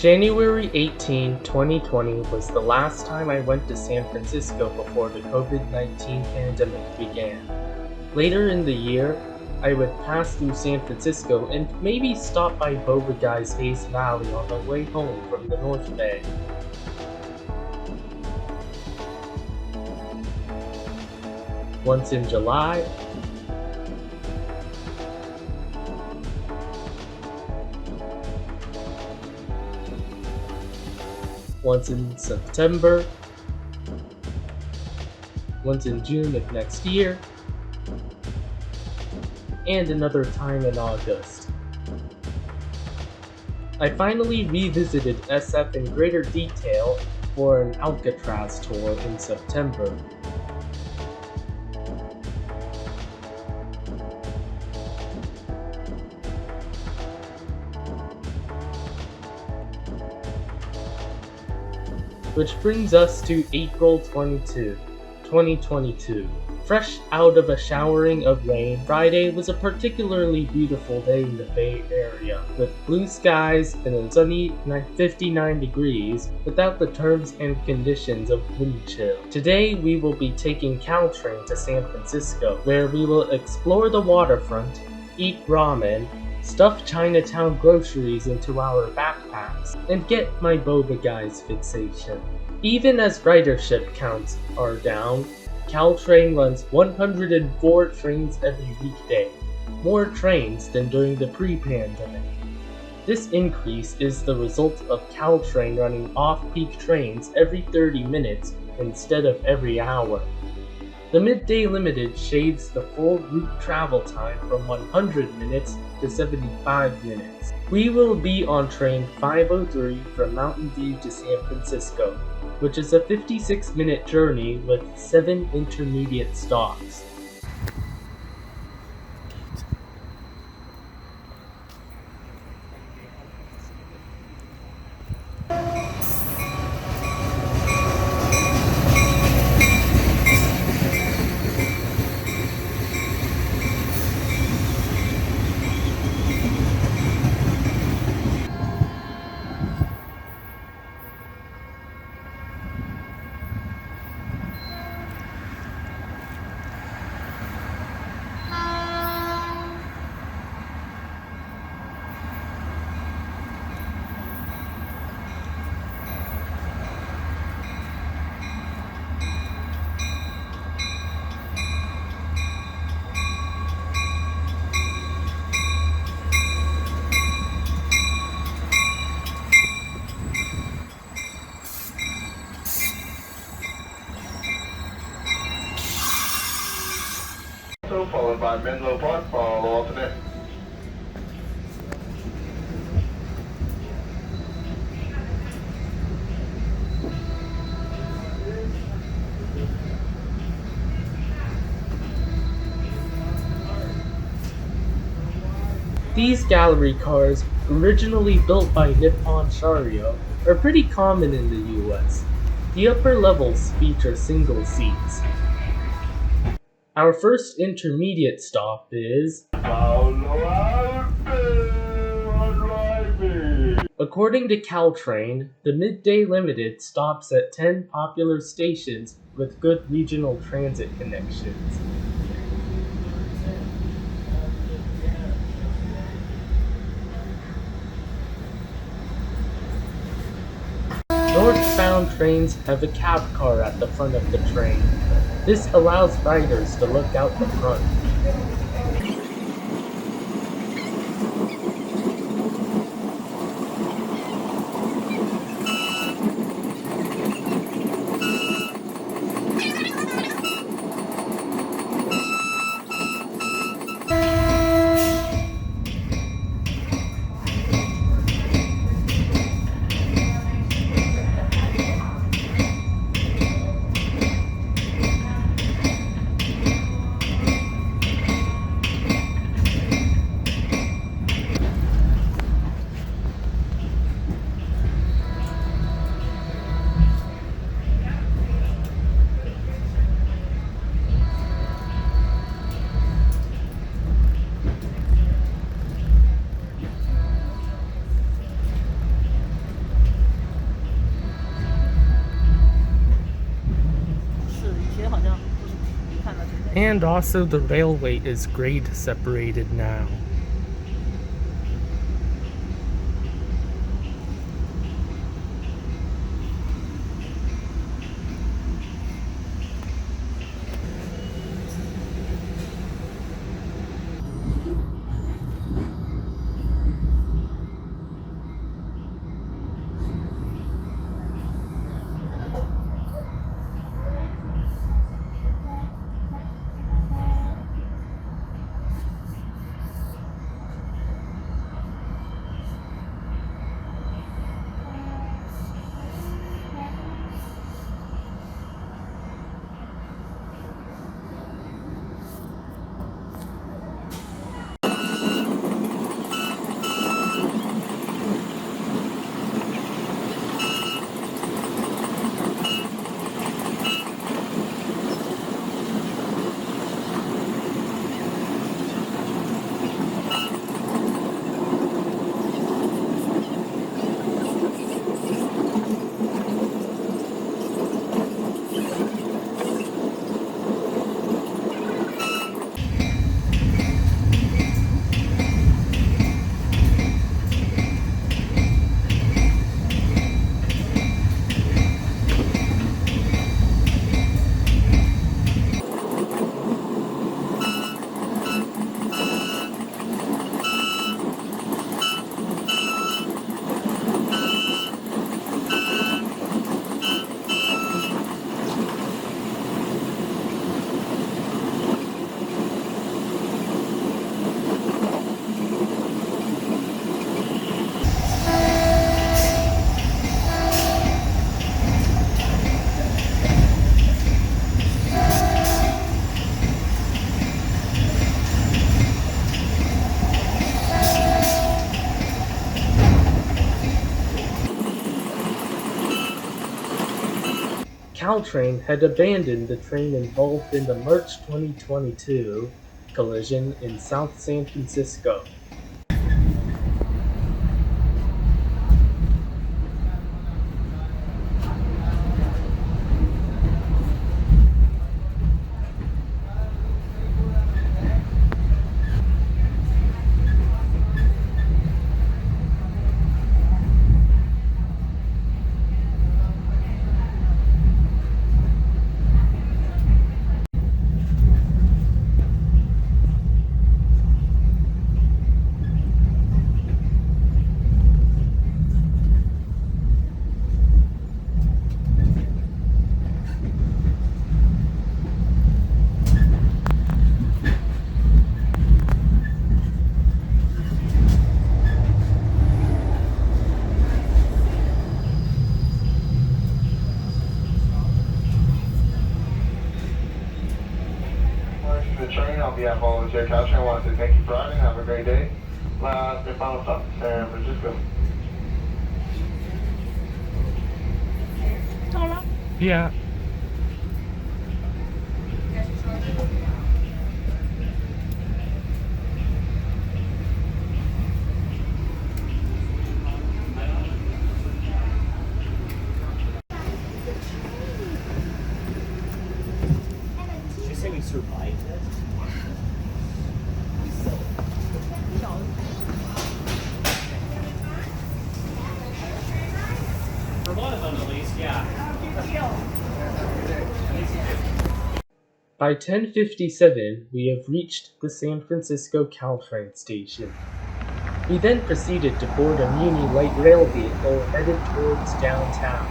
January 18, 2020 was the last time I went to San Francisco before the COVID-19 pandemic began. Later in the year, I would pass through San Francisco and maybe stop by Boba Guy's Hayes Valley on the way home from the North Bay. Once in July, once in September, once in June of next year, and another time in August. I finally revisited SF in greater detail for an Alcatraz tour in September. Which brings us to April 22, 2022. Fresh out of a showering of rain, Friday was a particularly beautiful day in the Bay Area, with blue skies and a sunny 59 degrees without the terms and conditions of wind chill. Today we will be taking Caltrain to San Francisco, where we will explore the waterfront, eat ramen, stuff Chinatown groceries into our backpacks, and get my Boba Guy's fixation. Even as ridership counts are down, Caltrain runs 104 trains every weekday, more trains than during the pre-pandemic. This increase is the result of Caltrain running off-peak trains every 30 minutes instead of every hour. The Midday Limited shaves the full route travel time from 100 minutes to 75 minutes. We will be on train 503 from Mountain View to San Francisco, which is a 56-minute journey with 7 intermediate stops. Followed by Menlo Park for all alternate. These gallery cars, originally built by Nippon Sharyo, are pretty common in the US. The upper levels feature single seats. Our first intermediate stop is... According to Caltrain, the Midday Limited stops at 10 popular stations with good regional transit connections. Northbound trains have a cab car at the front of the train. This allows riders to look out the front. And also the railway is grade separated now. Caltrain had abandoned the train involved in the March 2022 collision in South San Francisco. The train on behalf of all of the Caltrain, I want to say thank you for riding. Have a great day. Last and final stop, San Francisco. Yeah. Did you say we survived this? For one of them at least, yeah. By 10:57, we have reached the San Francisco Caltrain station. We then proceeded to board a Muni light rail vehicle headed towards downtown.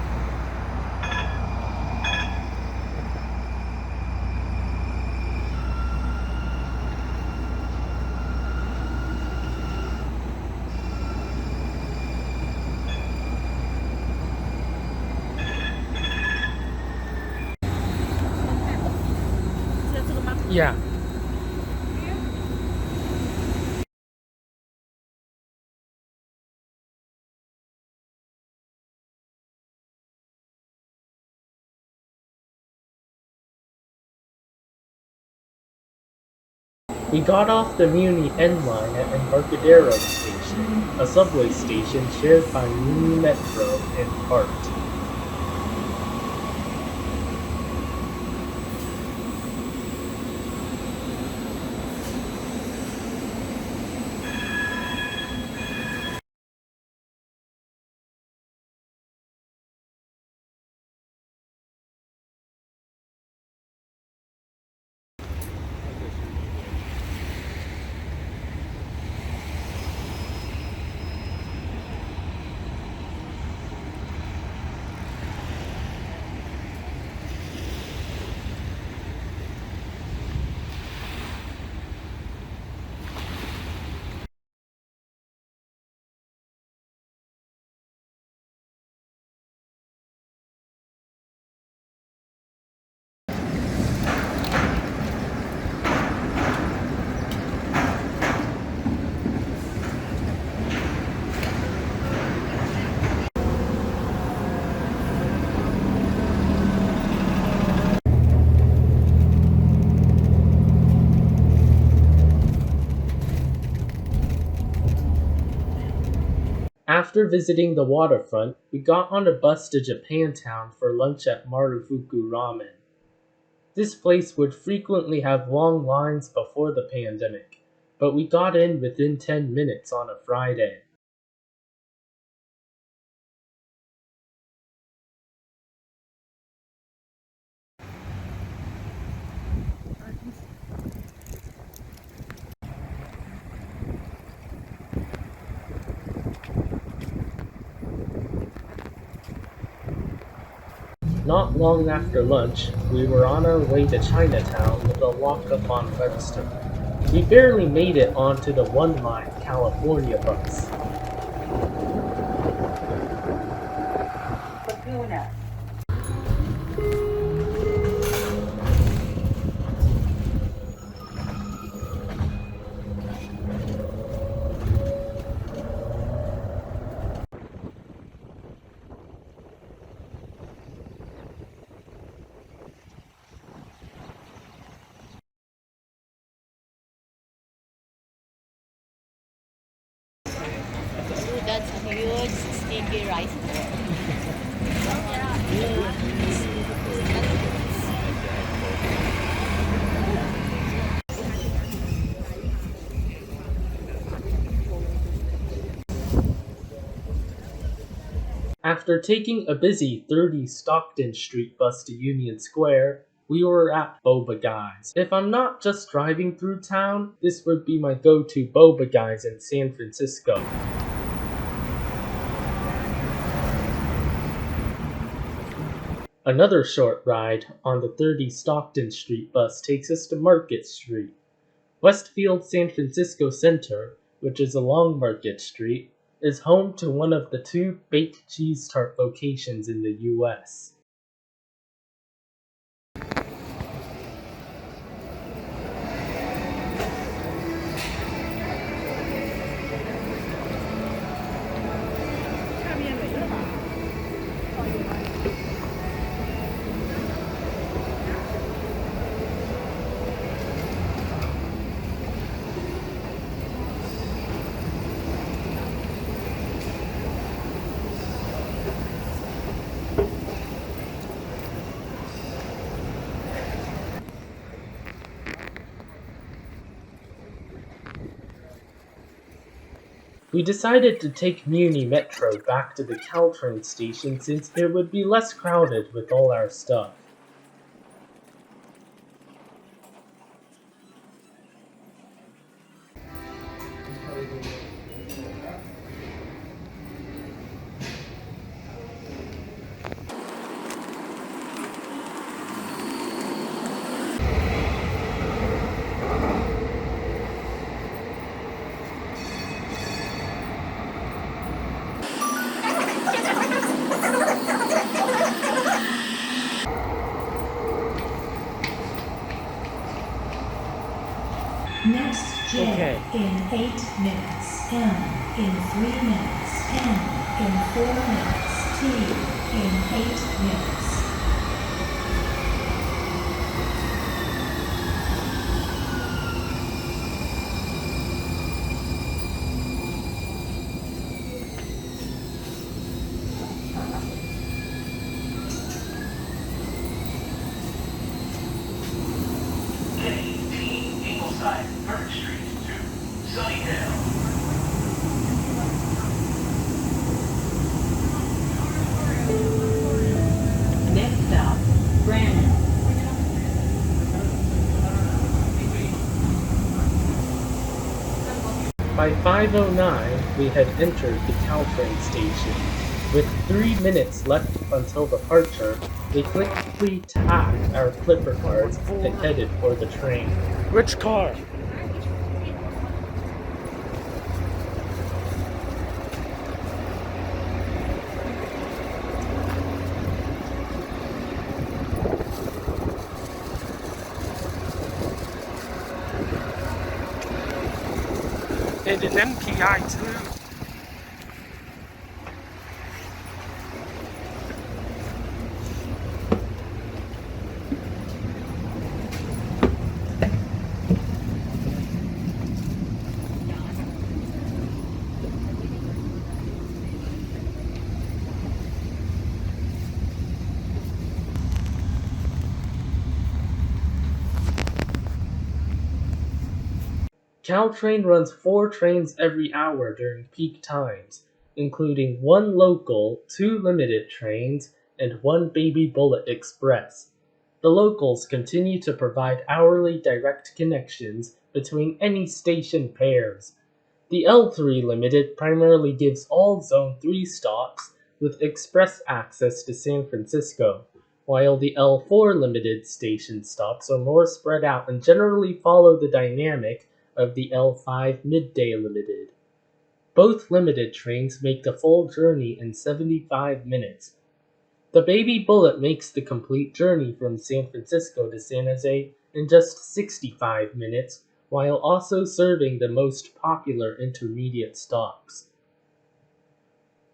Yeah. We got off the Muni N line at Embarcadero Station, a subway station shared by Muni Metro and BART. After visiting the waterfront, we got on a bus to Japantown for lunch at Marufuku Ramen. This place would frequently have long lines before the pandemic, but we got in within 10 minutes on a Friday. Not long after lunch, we were on our way to Chinatown with a lock-up on Webster. We barely made it onto the one-line California bus. Laguna. Ooh, that's a huge sticky rice ball. After taking a busy 30 Stockton Street bus to Union Square, we were at Boba Guy's. If I'm not just driving through town, this would be my go-to Boba Guy's in San Francisco. Another short ride on the 30 Stockton Street bus takes us to Market Street. Westfield San Francisco Center, which is along Market Street, is home to one of the 2 baked cheese tart locations in the US. We decided to take Muni Metro back to the Caltrain station since it would be less crowded with all our stuff. Next J Okay. in 8 minutes, M in 3 minutes, N in 4 minutes, T in 8 minutes. Next stop, Brandon. By 5:09, we had entered the Caltrain station. With 3 minutes left until departure, we quickly tapped our Clipper cards and headed for the train. Which car? And an MPI too. Caltrain runs 4 trains every hour during peak times, including 1 local, 2 limited trains, and 1 Baby Bullet Express. The locals continue to provide hourly direct connections between any station pairs. The L3 Limited primarily gives all Zone 3 stops with express access to San Francisco, while the L4 Limited station stops are more spread out and generally follow the dynamic of the L5 Midday Limited. Both limited trains make the full journey in 75 minutes. The Baby Bullet makes the complete journey from San Francisco to San Jose in just 65 minutes, while also serving the most popular intermediate stops.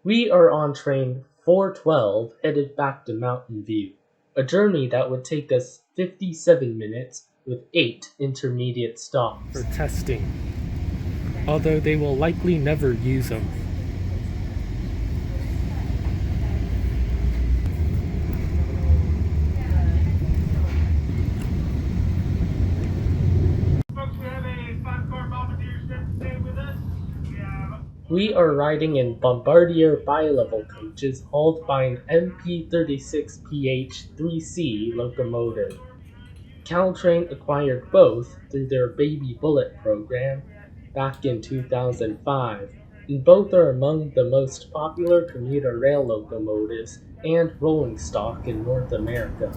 We are on train 412 headed back to Mountain View, a journey that would take us 57 minutes with 8 intermediate stops. For testing, although they will likely never use them. We are riding in Bombardier bi-level coaches hauled by an MP36PH-3C locomotive. Caltrain acquired both through their Baby Bullet program back in 2005, and both are among the most popular commuter rail locomotives and rolling stock in North America.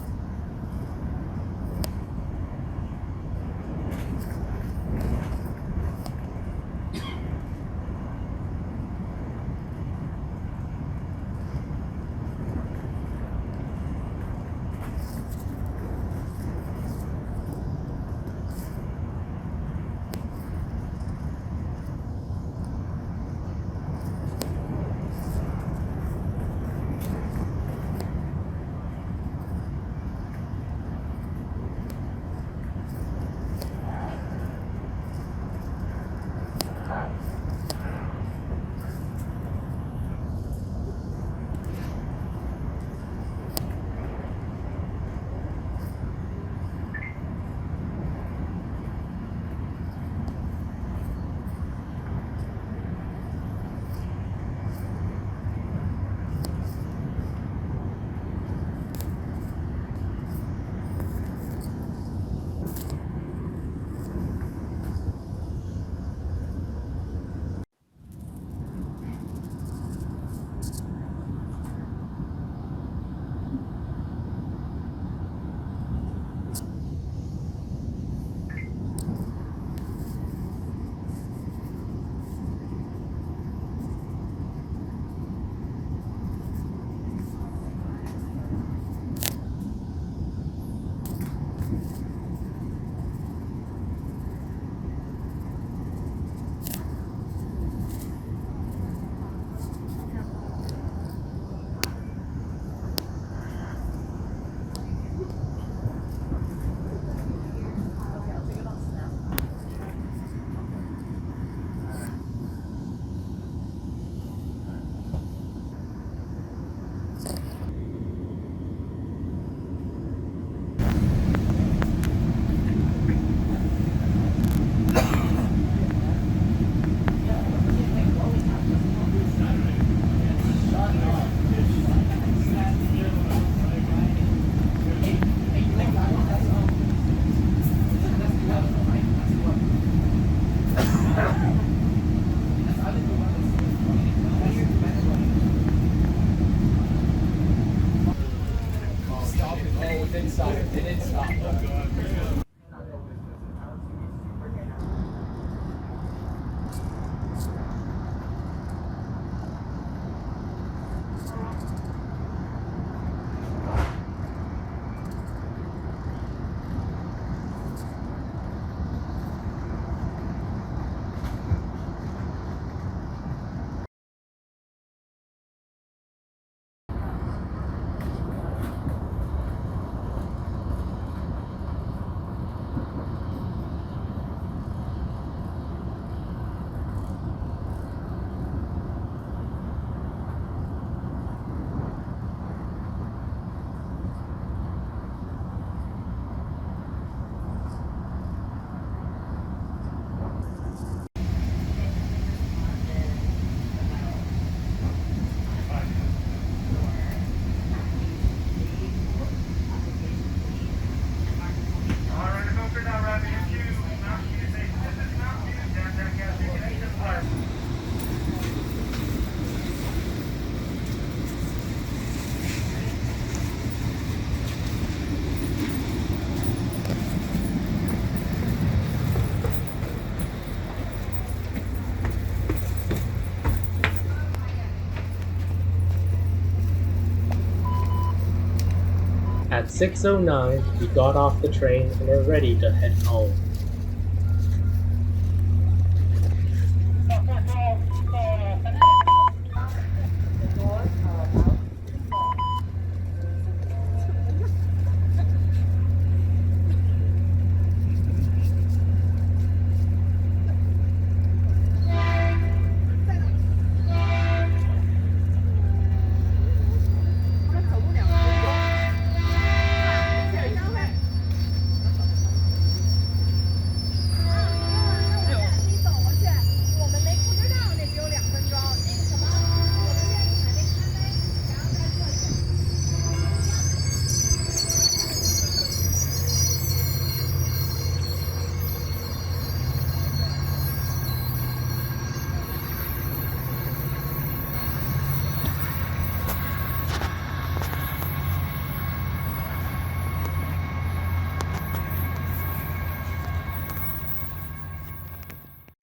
At 6:09, we got off the train and are ready to head home.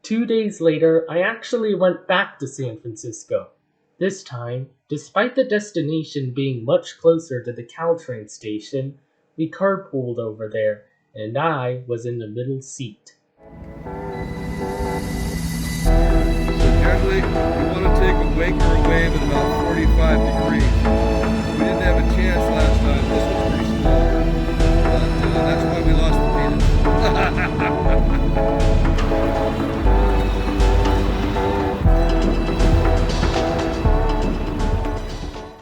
Two days later, I actually went back to San Francisco. This time, despite the destination being much closer to the Caltrain station, we carpooled over there, and I was in the middle seat. So generally, you want to take a wake or a wave at about 45 degrees. We didn't have a chance last time. This was pretty small. But that's why we lost